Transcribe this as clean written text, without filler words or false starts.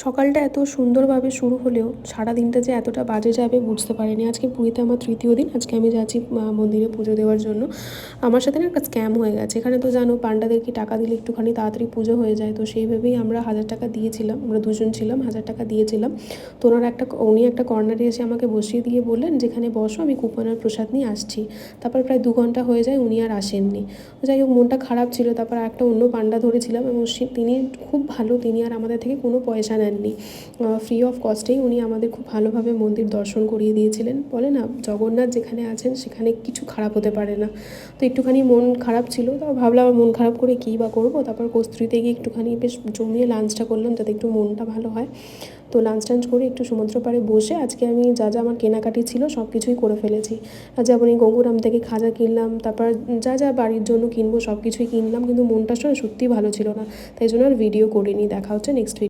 সকালটা এত সুন্দরভাবে শুরু হলেও সারা দিনটা যে এতটা বাজে যাবে বুঝতে পারিনি। আজকে পুরীতে আমার তৃতীয় দিন। আজকে আমি যাচ্ছি মন্দিরে পুজো দেওয়ার জন্য। আমার সাথে না একটা স্ক্যাম হয়ে গেছে। এখানে তো জানো পান্ডাদেরকে টাকা দিলে একটুখানি তাড়াতাড়ি পুজো হয়ে যায়। তো সেই ভেবেই আমরা ১,০০০ টাকা দিয়েছিলাম। আমরা দুজন ছিলাম, ১,০০০ টাকা দিয়েছিলাম। তো উনি একটা কর্নারে এসে আমাকে বসিয়ে দিয়ে বললেন, যেখানে বসো, আমি কুপন আর প্রসাদ নিয়ে আসছি। তারপর প্রায় ২ ঘন্টা হয়ে যায়, উনি আর আসেননি। যাই হোক, মনটা খারাপ ছিল। তারপর একটা অন্য পান্ডা ধরেছিলাম এবং তিনি খুব ভালো। তিনি আর আমাদের থেকে কোনো পয়সা নেননি। ফ্রি অফ কস্টেই উনি আমাদের খুব ভালোভাবে মন্দির দর্শন করিয়ে দিয়েছিলেন। বলে না, জগন্নাথ যেখানে আছেন সেখানে কিছু খারাপ হতে পারে না। তো একটুখানি মন খারাপ ছিল। তাও ভাবলাম মন খারাপ করে কী বা করবো। তারপর কস্তুরীতে গিয়ে একটুখানি বেশ জমিয়ে লাঞ্চটা করলাম, যাতে একটু মনটা ভালো হয়। তো লাঞ্চ টাঞ্চ করে একটু সমুদ্র পাড়ে বসে আজকে আমি যা যা আমার কেনাকাটি ছিল সব কিছুই করে ফেলেছি। যেমন এই গঙ্গুরাম থেকে খাজা কিনলাম, তারপর যা যা বাড়ির জন্য কিনবো সব কিছুই কিনলাম। কিন্তু মনটা সত্যিই ভালো ছিল না, তাই জন্য আর ভিডিও করিনি। দেখা হচ্ছে নেক্সট ভিডিও।